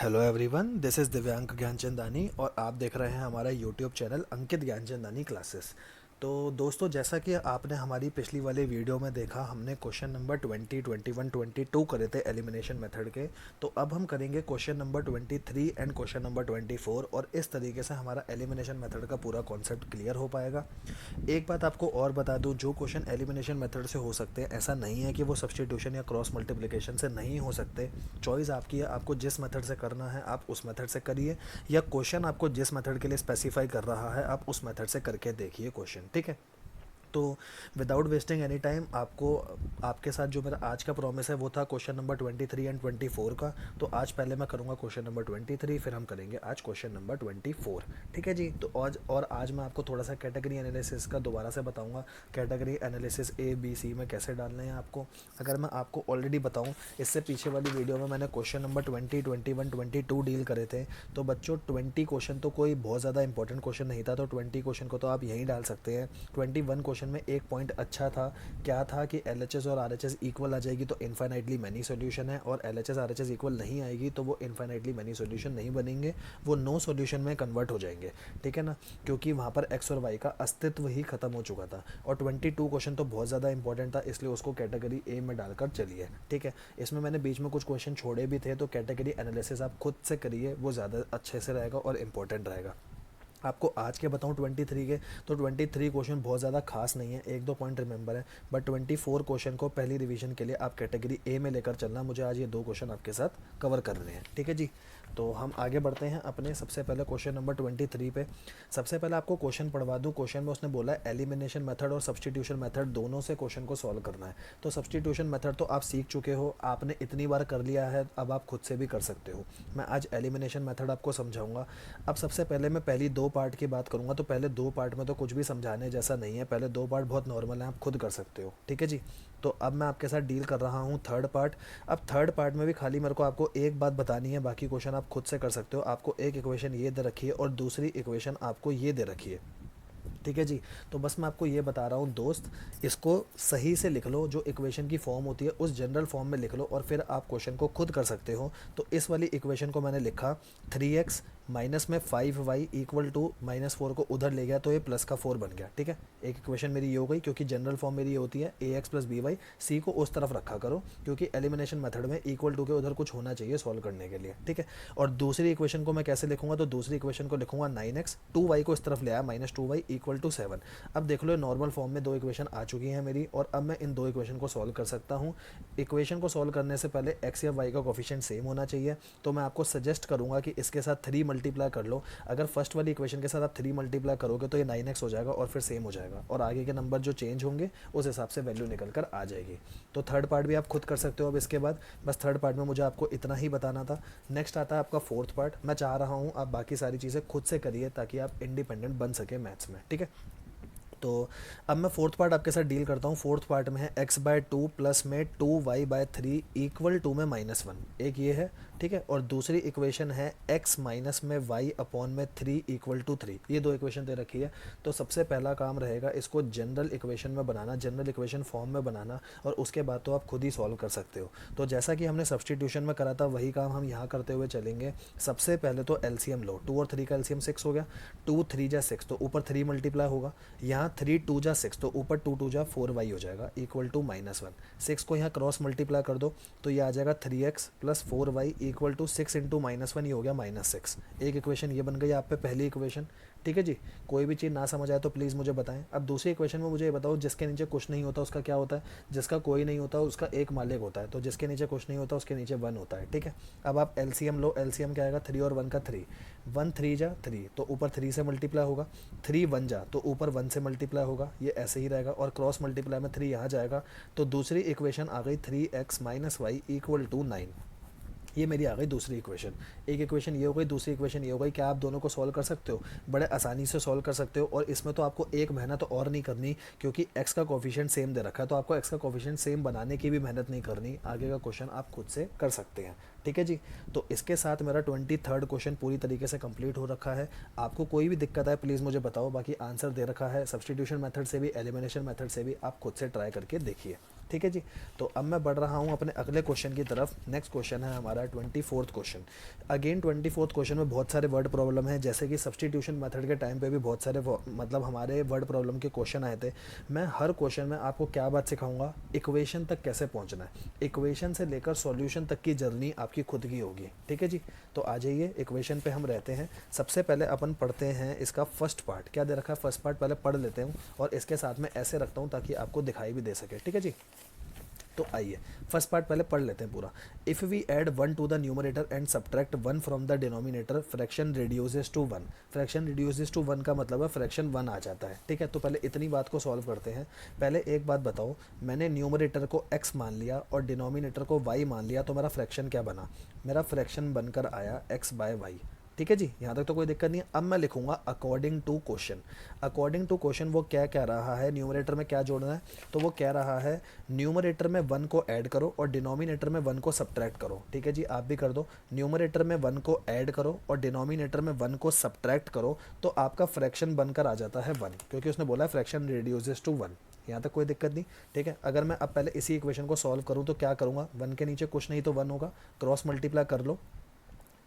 Hello everyone, this is दिव्यांक ज्ञानचंदानी और आप देख रहे हैं हमारा यूट्यूब चैनल अंकित ज्ञानचंदानी क्लासेस। तो दोस्तों, जैसा कि आपने हमारी पिछली वाली वीडियो में देखा, हमने क्वेश्चन नंबर 20, 21, 22 करे थे एलिमिनेशन मेथड के। तो अब हम करेंगे question number 23 and question number 24 और इस तरीके से हमारा एलिमिनेशन मेथड का पूरा कॉन्सेप्ट क्लियर हो पाएगा। एक बात आपको और बता दूं, जो क्वेश्चन एलिमिनेशन मेथड से हो सकते हैं, ऐसा नहीं है कि वो सब्स्टिट्यूशन या क्रॉस मल्टीप्लिकेशन से नहीं हो सकते। चॉइस आपकी है, आपको जिस मेथड से करना है आप उस मेथड से करिए, या क्वेश्चन आपको जिस मेथड के लिए स्पेसिफाई कर रहा है आप उस मेथड से करके देखिए क्वेश्चन, ठीक है। तो विदाउट वेस्टिंग एनी टाइम, आपको आपके साथ जो मेरा आज का प्रॉमिस है वो था क्वेश्चन नंबर 23 एंड 24 का। तो आज पहले मैं करूँगा क्वेश्चन नंबर 23, फिर हम करेंगे आज क्वेश्चन नंबर 24, ठीक है जी। तो आज मैं आपको थोड़ा सा कैटेगरी एनालिसिस का दोबारा से बताऊँगा। Category analysis A B C में कैसे डालने हैं आपको। अगर मैं आपको ऑलरेडी बताऊँ, इससे पीछे वाली वीडियो में मैंने क्वेश्चन नंबर 20, 21, 22 डील करे थे। तो बच्चों, 20 क्वेश्चन तो कोई बहुत ज़्यादा इंपॉर्टेंट क्वेश्चन नहीं था, तो 20 क्वेश्चन को तो आप यहीं डाल सकते हैं। 21 क्वेश्चन में एक पॉइंट अच्छा था, क्या था कि LHS और RHS इक्वल आ जाएगी तो इन्फाइनाइटली मैनी सॉल्यूशन है, और LHS RHS इक्वल नहीं आएगी तो वो इन्फाइनाइटली मैनी सॉल्यूशन नहीं बनेंगे, वो नो सॉल्यूशन में कन्वर्ट हो जाएंगे, ठीक है ना। क्योंकि वहाँ पर एक्स और वाई का अस्तित्व ही खत्म हो चुका था। और 22 क्वेश्चन तो बहुत ज़्यादा इंपॉर्टेंट था, इसलिए उसको कैटेगरी ए में डालकर चलिए, ठीक है। इसमें मैंने बीच में कुछ क्वेश्चन छोड़े भी थे, तो कैटेगरी एनालिसिस आप खुद से करिए, वो ज़्यादा अच्छे से रहेगा और इम्पोर्टेंट रहेगा। आपको आज के बताऊं 23 के, तो 23 क्वेश्चन बहुत ज़्यादा खास नहीं है, एक दो पॉइंट रिमेंबर है। बट 24 क्वेश्चन को पहली रिवीजन के लिए आप कैटेगरी ए में लेकर चलना। मुझे आज ये दो क्वेश्चन आपके साथ कवर करने हैं, ठीक है जी। तो हम आगे बढ़ते हैं अपने सबसे पहले क्वेश्चन नंबर 23 पे। सबसे पहले आपको क्वेश्चन पढ़वा दूं। क्वेश्चन में उसने बोला है एलिमिनेशन मेथड और सब्स्टिट्यूशन मेथड दोनों से क्वेश्चन को सॉल्व करना है। तो सब्स्टिट्यूशन मेथड तो आप सीख चुके हो, आपने इतनी बार कर लिया है, अब आप खुद से भी कर सकते हो। मैं आज एलिमिनेशन मेथड आपको समझाऊंगा। अब सबसे पहले मैं पहली दो पार्ट की बात करूंगा। तो पहले दो पार्ट में तो कुछ भी समझाने जैसा नहीं है, पहले दो पार्ट बहुत नॉर्मल है, आप खुद कर सकते हो, ठीक है जी। तो अब मैं आपके साथ डील कर रहा हूँ थर्ड पार्ट। अब थर्ड पार्ट में भी खाली मेरे को आपको एक बात बतानी है, बाकी क्वेश्चन आप खुद से कर सकते हो। आपको एक इक्वेशन ये दे रखी है और दूसरी इक्वेशन आपको ये दे रखी है, ठीक है जी। तो बस मैं आपको ये बता रहा हूँ दोस्त, इसको सही से लिख लो, जो इक्वेशन की फॉर्म होती है उस जनरल फॉर्म में लिख लो, और फिर आप क्वेश्चन को खुद कर सकते हो। तो इस वाली इक्वेशन को मैंने लिखा 3x माइनस में 5y इक्वल टू -4 को उधर ले गया तो ये प्लस का 4 बन गया, ठीक है। एक इक्वेशन मेरी ये हो गई, क्योंकि जनरल फॉर्म मेरी ये होती है ax प्लस बी वाई। सी को उस तरफ रखा करो, क्योंकि एलिमिनेशन मेथड में इक्वल टू के उधर कुछ होना चाहिए सॉल्व करने के लिए, ठीक है। और दूसरी इक्वेशन को मैं कैसे लिखूंगा, तो दूसरी इक्वेशन को लिखूंगा 9x, 2y को इस तरफ ले आया, -2y इक्वल टू 7। अब देख लो, नॉर्मल फॉर्म में दो इक्वेशन आ चुकी हैं मेरी, और अब मैं इन दो इक्वेशन को सॉल्व कर सकता हूँ। इक्वेशन को सॉल्व करने से पहले एक्स या वाई का कोफिशिएंट सेम होना चाहिए। तो मैं आपको सजेस्ट करूँगा कि इसके साथ 3 मल्टीप्लाई कर लो। अगर फर्स्ट वाली इक्वेशन के साथ आप 3 मल्टीप्लाई करोगे तो ये 9x हो जाएगा और फिर सेम हो जाएगा, और आगे के नंबर जो चेंज होंगे उस हिसाब से वैल्यू निकल कर आ जाएगी। तो थर्ड पार्ट भी आप खुद कर सकते हो। अब इसके बाद बस थर्ड पार्ट में मुझे आपको इतना ही बताना था। नेक्स्ट आता है आपका फोर्थ पार्ट। मैं चाह रहा हूँ आप बाकी सारी चीज़ें खुद से करिए, ताकि आप इंडिपेंडेंट बन सके मैथ्स में, ठीक है। तो अब मैं फोर्थ पार्ट आपके साथ डील करता हूँ। फोर्थ पार्ट में है x/2 प्लस में 2y/3 इक्वल टू में -1, एक ये है, ठीक है। और दूसरी इक्वेशन है x माइनस में y अपॉन में 3 इक्वल टू 3। ये दो इक्वेशन दे रखी है। तो सबसे पहला काम रहेगा इसको जनरल इक्वेशन में बनाना, जनरल इक्वेशन फॉर्म में बनाना, और उसके बाद तो आप खुद ही सॉल्व कर सकते हो। तो जैसा कि हमने सब्स्टिट्यूशन में करा था वही काम हम यहाँ करते हुए चलेंगे। सबसे पहले तो एलसीएम लो, 2 और 3 का एलसीएम 6 हो गया। 2 3 जा 6, तो ऊपर 3 मल्टीप्लाई होगा। यहाँ 3 2 जा 6, तो ऊपर 2 2 जा 4y हो जाएगा इक्वल टू -1। 6 को यहाँ क्रॉस मल्टीप्लाई कर दो तो ये आ जाएगा 3x plus 4y equal to 6 into -1, ये हो गया -6। एक इक्वेशन ये बन गई आप पे पहली इक्वेशन, ठीक है जी। कोई भी चीज़ ना समझ आए तो प्लीज़ मुझे बताएं। अब दूसरी इक्वेशन में मुझे ये बताओ, जिसके नीचे कुछ नहीं होता उसका क्या होता है। जिसका कोई नहीं होता उसका एक मालिक होता है, तो जिसके नीचे कुछ नहीं होता उसके नीचे 1 होता है, ठीक है। अब आप एलसीएम लो, एलसीएम क्या आएगा, 3 और 1 का 3, 1 3 जा 3, तो ऊपर 3 से मल्टीप्लाई होगा। 3 1 जा तो ऊपर 1 से मल्टीप्लाई होगा, ये ऐसे ही रहेगा, और क्रॉस मल्टीप्लाई में 3 यहाँ जाएगा। तो दूसरी इक्वेशन आ गई 3x minus y equal to 9। ये मेरी आ गई दूसरी इक्वेशन। एक इक्वेशन ये हो गई, दूसरी इक्वेशन ये हो गई। क्या आप दोनों को सॉल्व कर सकते हो? बड़े आसानी से सॉल्व कर सकते हो, और इसमें तो आपको एक मेहनत और नहीं करनी, क्योंकि x का कोफिशिएंट सेम दे रखा है, तो आपको x का कोफिशिएंट सेम बनाने की भी मेहनत नहीं करनी। आगे का क्वेश्चन आप खुद से कर सकते हैं, ठीक है जी। तो इसके साथ मेरा 23rd क्वेश्चन पूरी तरीके से कंप्लीट हो रखा है। आपको कोई भी दिक्कत है प्लीज़ मुझे बताओ, बाकी आंसर दे रखा है सब्स्टिट्यूशन मेथड से भी, एलिमिनेशन मेथड से भी, आप खुद से ट्राई करके देखिए। ठीक है जी। तो अब मैं बढ़ रहा हूँ अपने अगले क्वेश्चन की तरफ। नेक्स्ट क्वेश्चन है हमारा 24th question. Again 24th question में बहुत सारे वर्ड प्रॉब्लम है, जैसे कि सब्सटीट्यूशन मेथड के टाइम पे भी बहुत सारे मतलब हमारे वर्ड प्रॉब्लम के क्वेश्चन आए थे। मैं हर क्वेश्चन में आपको क्या बात सिखाऊंगा, इक्वेशन तक कैसे पहुंचना है। इक्वेशन से लेकर सॉल्यूशन तक की जर्नी आपकी खुद की होगी, ठीक है जी। तो आ जाइए इक्वेशन पे हम रहते हैं। सबसे पहले अपन पढ़ते हैं इसका फर्स्ट पार्ट। क्या दे रखा है फर्स्ट पार्ट, पहले पढ़ लेते हूँ और इसके साथ में ऐसे रखता हूँ ताकि आपको दिखाई भी दे सके, ठीक है जी। तो आइए फर्स्ट पार्ट पहले पढ़ लेते हैं पूरा। If we add 1 to the numerator and subtract 1 from the denominator, fraction reduces to 1। Fraction reduces to 1 का मतलब है फ्रैक्शन 1 आ जाता है, ठीक है। तो पहले इतनी बात को सॉल्व करते हैं। पहले एक बात बताओ, मैंने न्यूमरेटर को x मान लिया और डिनोमिनेटर को y मान लिया, तो मेरा फ्रैक्शन क्या बना, मेरा फ्रैक्शन बनकर आया x/y, ठीक है जी। यहाँ तक तो कोई दिक्कत नहीं है। अब मैं लिखूंगा according to question. According to question वो क्या कह रहा है, न्यूमरेटर में क्या जोड़ना है, तो वो कह रहा है न्यूमरेटर में 1 को ऐड करो और डिनोमिनेटर में 1 को सब्ट्रैक्ट करो, ठीक है जी। आप भी कर दो, न्यूमरेटर में 1 को ऐड करो और डिनोमिनेटर में 1 को सब्ट्रैक्ट करो, तो आपका फ्रैक्शन बनकर आ जाता है 1, क्योंकि उसने बोला है फ्रैक्शन रिड्यूसेस टू 1। यहाँ तक कोई दिक्कत नहीं, ठीक है। अगर मैं अब पहले इसी इक्वेशन को सॉल्व करूँ तो क्या करूँगा, 1 के नीचे कुछ नहीं तो 1 होगा, क्रॉस मल्टीप्लाई कर लो,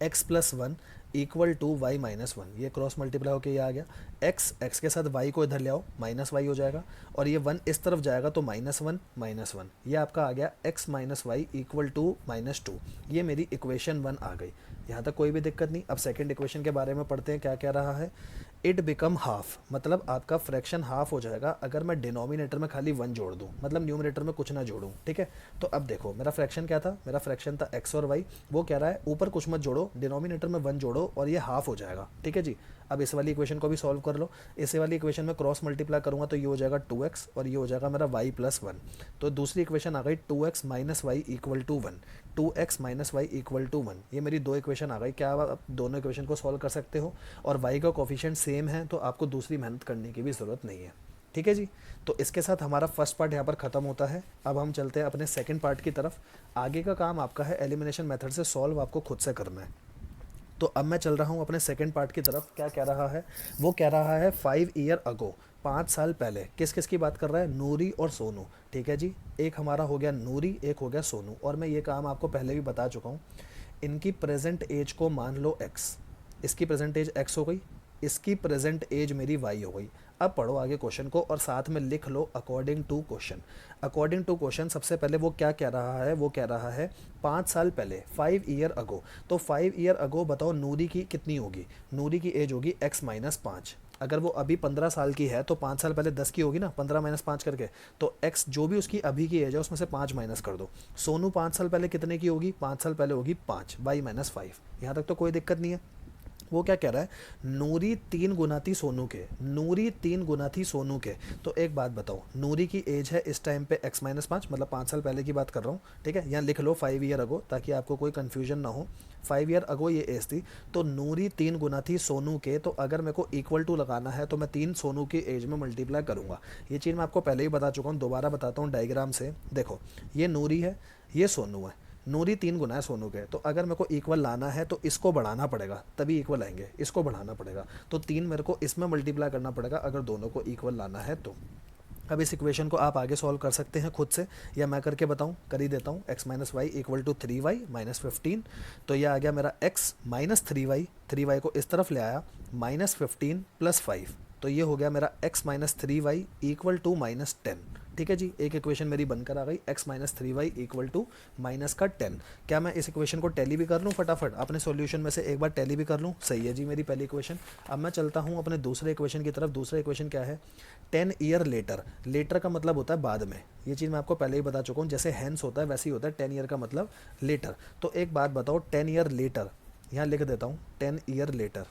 x+1 इक्वल टू y-1। ये क्रॉस मल्टीप्लाई होकर ये आ गया। x के साथ y को इधर ले आओ, -y हो जाएगा और ये 1 इस तरफ जाएगा तो -1 ये आपका आ गया x minus y equal to -2। ये मेरी इक्वेशन 1 आ गई। यहाँ तक कोई भी दिक्कत नहीं। अब सेकंड इक्वेशन के बारे में पढ़ते हैं, क्या कह रहा है। इट बिकम हाफ, मतलब आपका फ्रैक्शन हाफ हो जाएगा अगर मैं डिनोमिनेटर में खाली 1 जोड़ दूँ, मतलब न्यूमरेटर में कुछ ना जोड़ूँ, ठीक है। तो अब देखो मेरा फ्रैक्शन क्या था, मेरा फ्रैक्शन था x और y। वो कह रहा है ऊपर कुछ मत जोड़ो, डिनोमिनेटर में 1 जोड़ो और ये हाफ हो जाएगा, ठीक है जी। अब इस वाली इक्वेशन को भी सॉल्व कर लो। इस वाली इक्वेशन में क्रॉस मल्टीप्लाई करूंगा तो ये हो जाएगा 2x और ये हो जाएगा मेरा y+1। तो दूसरी इक्वेशन आ गई 2x minus y equal to 1। 2x minus y equal to 1, ये मेरी दो इक्वेशन आ गई। क्या आप दोनों इक्वेशन को सॉल्व कर सकते हो और y का कोफिशिएंट सेम है, तो आपको दूसरी मेहनत करने की भी ज़रूरत नहीं है, ठीक है जी। तो इसके साथ हमारा फर्स्ट पार्ट यहाँ पर ख़त्म होता है। अब हम चलते हैं अपने सेकंड पार्ट की तरफ। आगे का काम आपका है एलिमिनेशन मेथड से सॉल्व आपको खुद से करना है। तो अब मैं चल रहा हूँ अपने सेकंड पार्ट की तरफ। क्या कह रहा है, वो कह रहा है 5 ईयर अगो, 5 साल पहले। किस किस की बात कर रहा है, नूरी और सोनू, ठीक है जी। एक हमारा हो गया नूरी, एक हो गया सोनू। और मैं ये काम आपको पहले भी बता चुका हूँ। इनकी प्रेजेंट एज को मान लो x, इसकी प्रेजेंट एज x हो गई, इसकी प्रेजेंट एज मेरी y हो गई। अब पढ़ो आगे क्वेश्चन को और साथ में लिख लो according to question. According to question सबसे पहले वो क्या कह रहा है, वो कह रहा है 5 साल पहले, 5 ईयर अगो। तो 5 ईयर अगो बताओ नूरी की कितनी होगी, नूरी की एज होगी x-5। अगर वो अभी 15 साल की है तो 5 साल पहले 10 की होगी ना, 15 माइनस 5 करके। तो x जो भी उसकी अभी की एज है उसमें से 5 माइनस कर दो। सोनू 5 साल पहले कितने की होगी, 5 साल पहले होगी 5, y-5। यहाँ तक तो कोई दिक्कत नहीं है। वो क्या कह रहा है, नूरी 3 गुना थी सोनू के, नूरी 3 गुना थी सोनू के। तो एक बात बताओ, नूरी की एज है इस टाइम पे x-5, मतलब 5 साल पहले की बात कर रहा हूँ, ठीक है। यहाँ लिख लो 5 ईयर अगो ताकि आपको कोई कन्फ्यूजन ना हो। 5 ईयर अगो ये एज थी, तो नूरी 3 गुना थी सोनू के। तो अगर मेरे को इक्वल टू लगाना है तो मैं 3 सोनू की एज में मल्टीप्लाई करूँगा। ये चीज़ मैं आपको पहले ही बता चुका हूँ, दोबारा बताता हूँ डायग्राम से। देखो ये नूरी है, ये सोनू है। नूरी 3 गुना है सोनू के, तो अगर मेरे को इक्वल लाना है तो इसको बढ़ाना पड़ेगा, तभी इक्वल आएंगे। इसको बढ़ाना पड़ेगा तो 3 मेरे को इसमें मल्टीप्लाई करना पड़ेगा अगर दोनों को इक्वल लाना है तो। अब इस इक्वेशन को आप आगे सॉल्व कर सकते हैं खुद से, या मैं करके बताऊं, कर ही देता हूं। x-y equal to 3y minus 15। तो यह आ गया मेरा x माइनस 3y, 3y को इस तरफ ले आया, -15 + 5। तो ये हो गया मेरा x minus 3y equal to -10, ठीक है जी। एक इक्वेशन मेरी बनकर आ गई, x-3y इक्वल टू -10। क्या मैं इस इक्वेशन को टैली भी कर लूँ फटाफट, अपने सॉल्यूशन में से एक बार टैली भी कर लूँ, सही है जी मेरी पहली इक्वेशन। अब मैं चलता हूँ अपने दूसरे इक्वेशन की तरफ। दूसरा इक्वेशन क्या है, 10 ईयर लेटर। लेटर का मतलब होता है बाद में, ये चीज़ मैं आपको पहले ही बता चुका हूँ। जैसे हैंस होता है वैसे ही होता है 10 ईयर का मतलब लेटर। तो एक बात बताओ, 10 ईयर लेटर, यहाँ लिख देता हूँ 10 ईयर लेटर।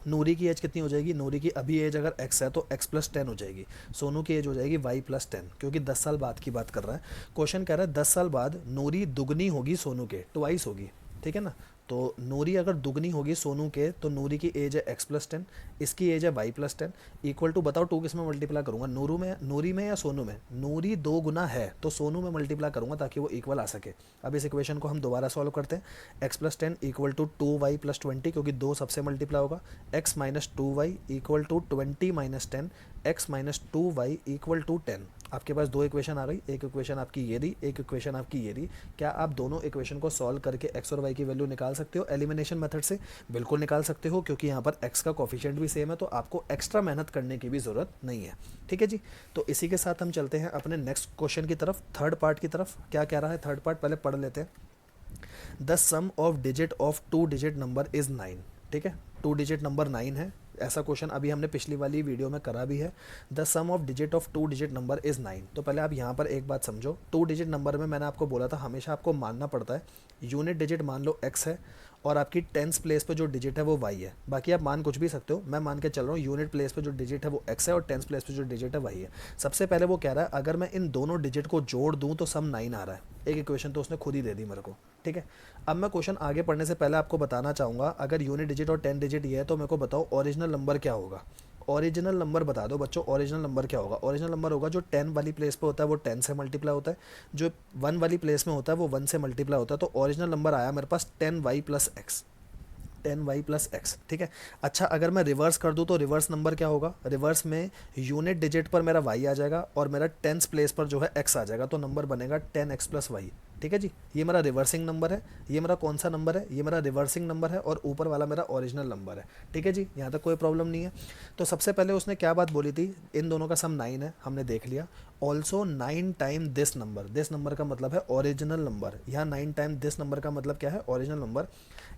नूरी की एज कितनी हो जाएगी, नूरी की अभी एज अगर x है तो x+10 हो जाएगी। सोनू की एज हो जाएगी y+10, क्योंकि 10 साल बाद की बात कर रहा है। क्वेश्चन कह रहा है 10 साल बाद नूरी दुगनी होगी सोनू के, ट्वाइस होगी, ठीक है ना। तो नूरी अगर दुगनी होगी सोनू के तो नूरी की एज है x+10, इसकी एज है y+10 इक्वल टू, बताओ 2 किस में मल्टीप्लाई करूँगा, नूरी में या सोनू में। नूरी 2 गुना है तो सोनू में मल्टीप्लाई करूँगा ताकि वो इक्वल आ सके। अब इस इक्वेशन को हम दोबारा सॉल्व करते हैं। x+10 इक्वल टू 2y+20, क्योंकि 2 सबसे मल्टीप्लाई होगा। x-2y equal to 20 - 10, x-2y equal to 10। आपके पास दो इक्वेशन आ गई, एक इक्वेशन आपकी ये रही, एक इक्वेशन आपकी ये रही। क्या आप दोनों इक्वेशन को सॉल्व करके एक्स और वाई की वैल्यू निकाल सकते हो एलिमिनेशन मेथड से? बिल्कुल निकाल सकते हो, क्योंकि यहाँ पर एक्स का कोफिशिएंट भी सेम है, तो आपको एक्स्ट्रा मेहनत करने की भी ज़रूरत नहीं है। ठीक है जी। तो इसी के साथ हम चलते हैं अपने नेक्स्ट क्वेश्चन की तरफ, थर्ड पार्ट की तरफ। क्या कह रहा है थर्ड पार्ट, पहले पढ़ लेते हैं। The sum of digit of two digit number is 9। ठीक है, टू डिजिट नंबर 9 है। ऐसा क्वेश्चन अभी हमने पिछली वाली वीडियो में करा भी है। The sum of digit of two digit number is 9। तो पहले आप यहाँ पर एक बात समझो, टू डिजिट नंबर में मैंने आपको बोला था हमेशा आपको मानना पड़ता है यूनिट डिजिट मान लो x है, और आपकी टेंस प्लेस पे जो डिजिट है वो y है। बाकी आप मान कुछ भी सकते हो, मैं मान के चल रहा हूँ यूनिट प्लेस पे जो डिजिट है वो x है और टेंस प्लेस पे जो डिजिट है y है। सबसे पहले वो कह रहा है अगर मैं इन दोनों डिजिट को जोड़ दूँ तो सम 9 आ रहा है। एक इक्वेशन तो उसने खुद ही दे दी मेरे को। ठीक है, अब मैं क्वेश्चन आगे पढ़ने से पहले आपको बताना चाहूँगा, अगर यूनिट डिजिट और 10 डिजिट ये है तो मेरे को बताओ ओरिजिनल नंबर क्या होगा। ओरिजिनल नंबर बता दो बच्चों, ओरिजिनल नंबर क्या होगा? ओरिजिनल नंबर होगा जो 10 वाली प्लेस पे होता है वो 10 से मल्टीप्लाई होता है, जो 1 वाली प्लेस में होता है वो 1 से मल्टीप्लाई होता है। तो ओरिजिनल नंबर आया मेरे पास 10y plus x, 10y plus x. ठीक है, अच्छा अगर मैं रिवर्स कर दूँ तो रिवर्स नंबर क्या होगा? रिवर्स में यूनिट डिजिट पर मेरा y आ जाएगा और मेरा टेंस प्लेस पर जो है x आ जाएगा, तो नंबर बनेगा 10x प्लस वाई। ठीक है जी, ये मेरा रिवर्सिंग नंबर है। ये मेरा कौन सा नंबर है? ये मेरा रिवर्सिंग नंबर है, और ऊपर वाला मेरा ओरिजिनल नंबर है। ठीक है जी, यहाँ तक कोई प्रॉब्लम नहीं है। तो सबसे पहले उसने क्या बात बोली थी, इन दोनों का सम 9 है, हमने देख लिया। Also 9 time this number, this number का मतलब है ओरिजिनल नंबर। यहाँ 9 टाइम दिस नंबर का मतलब क्या है? Original number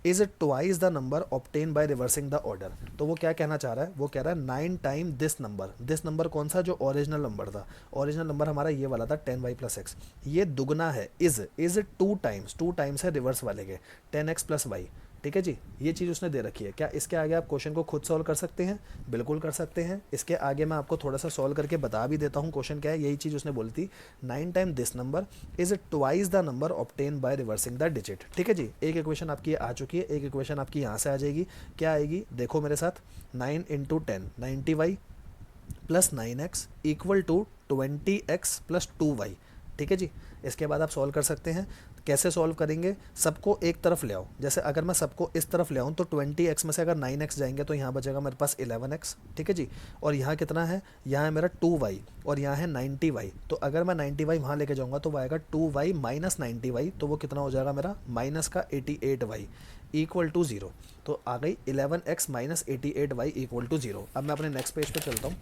is twice the number obtain by reversing the order. तो वो क्या कहना चाह रहा है? वो कह रहा है 9 time this number. This number कौन सा? जो ओरिजिनल नंबर था। ओरिजिनल नंबर हमारा ये वाला था 10y प्लस एक्स, ये दुगना है। इज 2 टाइम्स, 2 टाइम्स है रिवर्स वाले के 10x प्लस वाई। ठीक है जी, ये चीज़ उसने दे रखी है। क्या इसके आगे आप क्वेश्चन को खुद सॉल्व कर सकते हैं? बिल्कुल कर सकते हैं। इसके आगे मैं आपको थोड़ा सा सॉल्व करके बता भी देता हूँ क्वेश्चन क्या है। यही चीज़ उसने बोली थी, 9 time this number is twice the number obtain by reversing the digit. ठीक है जी, एक इक्वेशन आपकी आ चुकी है, एक इक्वेशन आपकी यहाँ से आ जाएगी। क्या आएगी देखो मेरे साथ, 9 into 10 90y plus 9x equal to 20x plus 2y। ठीक है जी, इसके बाद आप सॉल्व कर सकते हैं। कैसे सॉल्व करेंगे? सबको एक तरफ ले आओ। जैसे अगर मैं सबको इस तरफ ले आऊँ तो 20x में से अगर 9x जाएंगे तो यहाँ बचेगा मेरे पास 11x। ठीक है जी, और यहाँ कितना है? यहाँ है मेरा 2y और यहाँ है 90y। तो अगर मैं 90y वहाँ लेके जाऊँगा तो वो आएगा 2y माइनस 90y, तो वो कितना हो जाएगा मेरा? माइनस का 88y इक्वल टू 0। तो आ गई 11x minus 88y equal to 0। अब मैं अपने नेक्स्ट पेज पे चलता हूँ।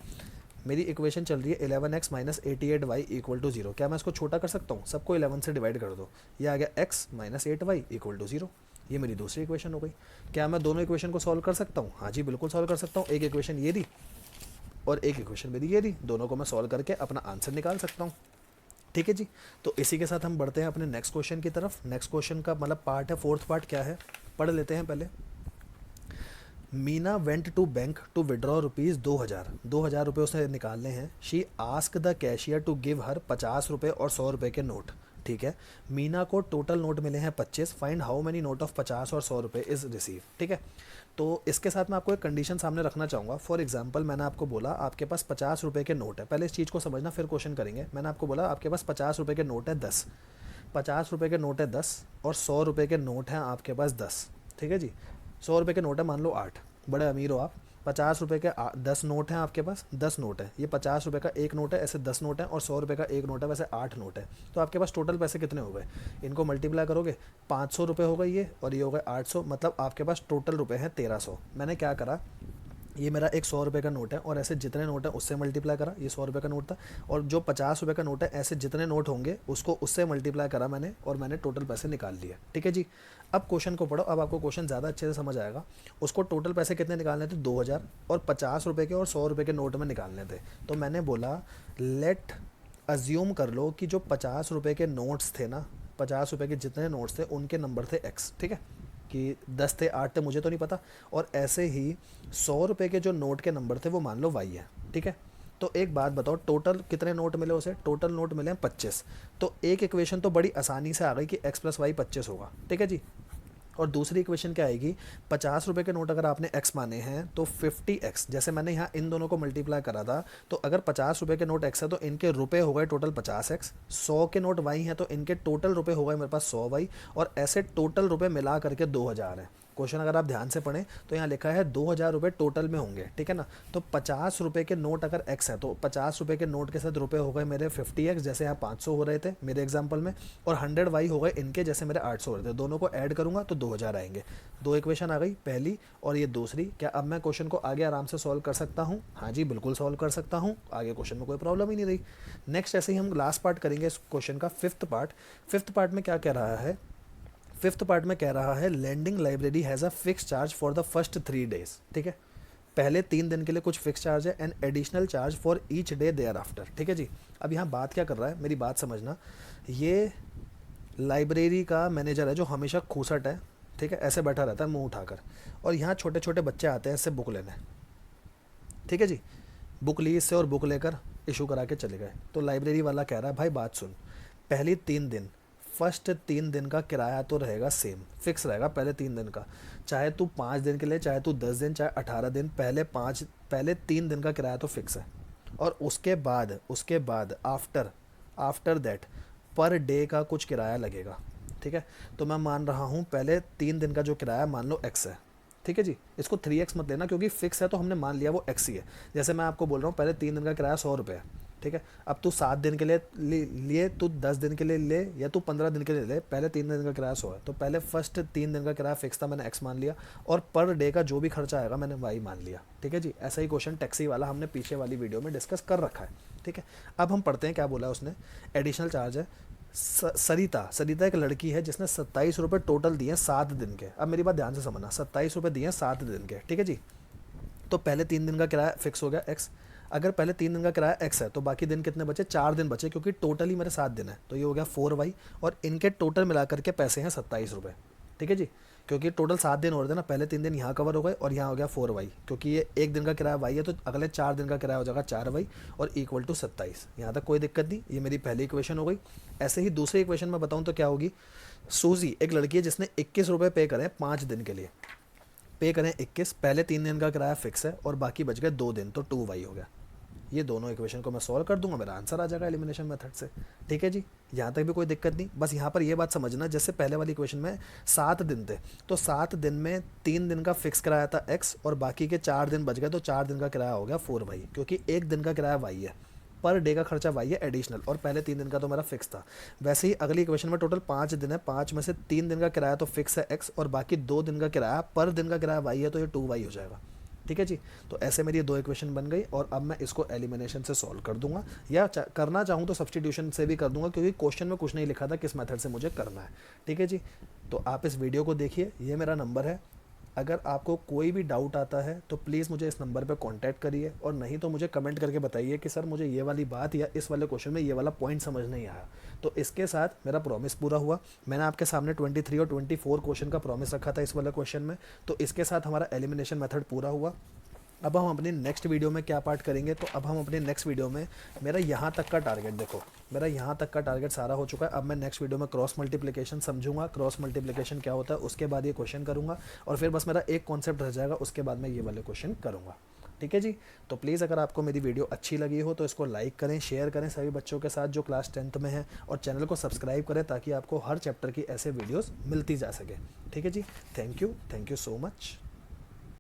मेरी इक्वेशन चल रही है 11x minus 88y equal to 0। क्या मैं इसको छोटा कर सकता हूँ? सबको 11 से डिवाइड कर दो, ये आ गया x minus 8y equal to 0। ये मेरी दूसरी इक्वेशन हो गई। क्या मैं दोनों इक्वेशन को सॉल्व कर सकता हूँ? हाँ जी बिल्कुल सॉल्व कर सकता हूँ। एक इक्वेशन ये दी और एक इक्वेशन मेरी ये दी, दोनों को मैं सॉल्व करके अपना आंसर निकाल सकता हूँ। ठीक है जी, तो इसी के साथ हम बढ़ते हैं अपने नेक्स्ट क्वेश्चन की तरफ। नेक्स्ट क्वेश्चन का मतलब पार्ट है, फोर्थ पार्ट क्या है पढ़ लेते हैं पहले। Meena went to bank to withdraw rupees 2000 रुपये उसने निकालने हैं। She ask the cashier to give her 50 रुपये और 100 रुपये के नोट। ठीक है, मीना को टोटल नोट मिले हैं 25। Find how many note of 50 और 100 रुपये इज़ रिसीव। ठीक है, तो इसके साथ मैं आपको एक कंडीशन सामने रखना चाहूँगा। फॉर एग्जांपल मैंने आपको बोला आपके पास 50 रुपये के नोट है। पहले इस चीज़ को समझना फिर क्वेश्चन करेंगे। मैंने आपको बोला आपके पास 50 रुपये के नोट है 10, 50 रुपये के नोट है 10 और 100 रुपये के नोट हैं आपके पास 10। ठीक है जी, 100 रुपये के नोट है मान लो 8, बड़े अमीर हो आप। 50 रुपये के 10 नोट हैं आपके पास, 10 नोट है। ये 50 रुपये का एक नोट है, ऐसे 10 नोट है, और 100 रुपये का एक नोट है, वैसे 8 नोट है। तो आपके पास टोटल पैसे कितने हो गए? इनको मल्टीप्लाई करोगे, 500 रुपये हो गए ये, और ये हो गए 800, मतलब आपके पास टोटल रुपये हैं 1300। मैंने क्या करा, ये मेरा एक 100 रुपये का नोट है और ऐसे जितने नोट हैं उससे मल्टीप्लाई करा। ये 100 रुपये का नोट था, और जो 50 रुपये का नोट है ऐसे जितने नोट होंगे उसको उससे मल्टीप्लाई करा मैंने, और मैंने टोटल पैसे निकाल लिए। ठीक है जी, अब क्वेश्चन को पढ़ो। अब आपको क्वेश्चन ज़्यादा अच्छे से समझ आएगा। उसको टोटल पैसे कितने निकालने थे? 2000, और 50 रुपये के और 100 रुपये के नोट में निकालने थे। तो मैंने बोला लेट अज्यूम कर लो कि जो 50 रुपये के नोट्स थे ना, 50 रुपये के जितने नोट्स थे उनके नंबर थे x। ठीक है, कि 10 थे 8 थे मुझे तो नहीं पता, और ऐसे ही 100 रुपये के जो नोट के नंबर थे वो मान लो y है। ठीक है, तो एक बात बताओ, टोटल कितने नोट मिले उसे? टोटल नोट मिले हैं 25। तो एक इक्वेशन तो बड़ी आसानी से आ गई कि x प्लस वाई 25 होगा। ठीक है जी, और दूसरी इक्वेशन क्या आएगी? 50 रुपये के नोट अगर आपने x माने हैं तो 50x, जैसे मैंने यहाँ इन दोनों को मल्टीप्लाई करा था, तो अगर 50 रुपये के नोट x है तो इनके रुपए हो गए टोटल 50x, 100 के नोट y हैं तो इनके टोटल रुपए हो गए मेरे पास 100y, और ऐसे टोटल रुपए मिला करके 2000 है। क्वेश्चन अगर आप ध्यान से पढ़ें तो यहाँ लिखा है 2,000 रुपये टोटल में होंगे, ठीक है ना। तो 50 रुपये के नोट अगर एक्स है तो 50 रुपये के नोट के साथ रुपये हो गए मेरे 50x, जैसे यहाँ 500 हो रहे थे मेरे एग्जाम्पल में, और 100y हो गए इनके, जैसे मेरे 800 हो रहे थे। दोनों को ऐड करूँगा तो 2,000 आएंगे। दो इक्वेशन आ गई, पहली और ये दूसरी। क्या अब मैं क्वेश्चन को आगे आराम से सॉल्व कर सकता हूँ? हाँ जी, बिल्कुल सॉल्व कर सकता हूँ, आगे क्वेश्चन में कोई प्रॉब्लम ही नहीं रही। नेक्स्ट ऐसे ही हम लास्ट पार्ट करेंगे इस क्वेश्चन का, फिफ्थ पार्ट। फिफ्थ पार्ट में क्या कह रहा है? फिफ्थ पार्ट में कह रहा है lending library has a fix charge for the first 3 days, ठीक है। पहले 3 दिन के लिए कुछ फिक्स चार्ज है and additional charge for each day thereafter, ठीक है जी। अब यहाँ बात क्या कर रहा है, मेरी बात समझना। ये लाइब्रेरी का मैनेजर है जो हमेशा खूसट है, ठीक है, ऐसे बैठा रहता है मुंह उठाकर, और यहाँ छोटे छोटे बच्चे आते हैं इससे बुक लेने, ठीक है जी। बुक ली इससे और बुक लेकर इशू करा के चले गए। तो लाइब्रेरी वाला कह रहा है भाई बात सुन, पहली 3 दिन, फर्स्ट 3 दिन का किराया तो रहेगा सेम, फिक्स रहेगा पहले 3 दिन का। चाहे तू 5 दिन के लिए, चाहे तू 10 दिन, चाहे 18 दिन, पहले 3 दिन का किराया तो फिक्स है। और उसके बाद आफ्टर दैट पर डे का कुछ किराया लगेगा, ठीक है। तो मैं मान रहा हूँ पहले 3 दिन का जो किराया मान लो x है, ठीक है जी। इसको 3x मत लेना क्योंकि फिक्स है तो हमने मान लिया वो x ही है। जैसे मैं आपको बोल रहा हूँ पहले 3 दिन का किराया 100 रुपये है, ठीक है। अब तू 7 दिन के लिए तू 10 दिन के लिए ले या तू 15 दिन के लिए ले, पहले 3 दिन का किराया 100 है। तो पहले फर्स्ट 3 दिन का किराया फिक्स था, मैंने x मान लिया, और पर डे का जो भी खर्चा आएगा मैंने y मान लिया, ठीक है जी। ऐसा ही क्वेश्चन टैक्सी वाला हमने पीछे वाली वीडियो में डिस्कस कर रखा है, ठीक है। अब हम पढ़ते हैं क्या बोला उसने। एडिशनल चार्ज है। सरिता एक लड़की है जिसने 27 रुपये टोटल दिए 7 दिन के। अब मेरी बात ध्यान से समझना, 27 रुपये दिए 7 दिन के, ठीक है जी। तो पहले 3 दिन का किराया फिक्स हो गया x। अगर पहले 3 दिन का किराया x है तो बाकी दिन कितने बचे? 4 दिन बचे, क्योंकि टोटली मेरे 7 दिन है। तो ये हो गया 4y, और इनके टोटल मिला करके पैसे हैं 27 रुपये, ठीक है जी। क्योंकि टोटल 7 दिन हो रहे थे ना, पहले 3 दिन यहाँ कवर हो गए और यहाँ हो गया 4y, क्योंकि ये एक दिन का किराया y है तो अगले 4 दिन का किराया हो जाएगा 4y और इक्वल टू 27। यहाँ तक कोई दिक्कत नहीं, ये मेरी पहली इक्वेशन हो गई। ऐसे ही दूसरी इक्वेशन में बताऊँ तो क्या होगी। सूजी एक लड़की है जिसने 21 रुपये पे करें 5 दिन के लिए, पे करें 21, पहले 3 दिन का किराया फिक्स है और बाकी बच गए 2 दिन, तो 2y हो गया। ये दोनों इक्वेशन को मैं सॉल्व कर दूंगा, मेरा आंसर आ जाएगा एलिमिनेशन मेथड से, ठीक है जी। यहाँ तक भी कोई दिक्कत नहीं। बस यहाँ पर ये बात समझना, जैसे पहले वाली इक्वेशन में 7 दिन थे तो 7 दिन में 3 दिन का फिक्स किराया था x और बाकी के 4 दिन बच गए, तो 4 दिन का किराया हो गया 4y, क्योंकि एक दिन का किराया y है, पर डे का खर्चा y है एडिशनल, और पहले 3 दिन का तो मेरा फिक्स था। वैसे ही अगली इक्वेशन में टोटल 5 दिन है, 5 में से 3 दिन का किराया तो फिक्स है x और बाकी 2 दिन का किराया, पर दिन का किराया y है, तो ये 2y हो जाएगा, ठीक है जी। तो ऐसे मेरी 2 इक्वेशन बन गई और अब मैं इसको एलिमिनेशन से सॉल्व कर दूंगा, या करना चाहूँ तो सब्स्टिट्यूशन से भी कर दूंगा, क्योंकि क्वेश्चन में कुछ नहीं लिखा था किस मेथड से मुझे करना है, ठीक है जी। तो आप इस वीडियो को देखिए, ये मेरा नंबर है। अगर आपको कोई भी डाउट आता है तो प्लीज़ मुझे इस नंबर पर कॉन्टैक्ट करिए, और नहीं तो मुझे कमेंट करके बताइए कि सर मुझे ये वाली बात या इस वाले क्वेश्चन में ये वाला पॉइंट समझ नहीं आया। तो इसके साथ मेरा प्रॉमिस पूरा हुआ। मैंने आपके सामने 23 और 24 क्वेश्चन का प्रॉमिस रखा था इस वाले क्वेश्चन में, तो इसके साथ हमारा एलिमिनेशन मेथड पूरा हुआ। अब हम अपनी नेक्स्ट वीडियो में क्या पार्ट करेंगे, तो अब हम अपने नेक्स्ट वीडियो में, मेरा यहाँ तक का टारगेट देखो, मेरा यहाँ तक का टारगेट सारा हो चुका है। अब मैं नेक्स्ट वीडियो में क्रॉस मल्टीप्लिकेशन समझूंगा, क्रॉस मल्टीप्लिकेशन क्या होता है, उसके बाद ये क्वेश्चन करूँगा, और फिर बस मेरा एक कॉन्सेप्ट रह जाएगा, उसके बाद मैं ये वाले क्वेश्चन करूँगा, ठीक है जी। तो प्लीज़ अगर आपको मेरी वीडियो अच्छी लगी हो तो इसको लाइक करें, शेयर करें सभी बच्चों के साथ जो क्लास 10th में हैं, और चैनल को सब्सक्राइब करें ताकि आपको हर चैप्टर की ऐसे वीडियोस मिलती जा सके, ठीक है जी। Thank you so much.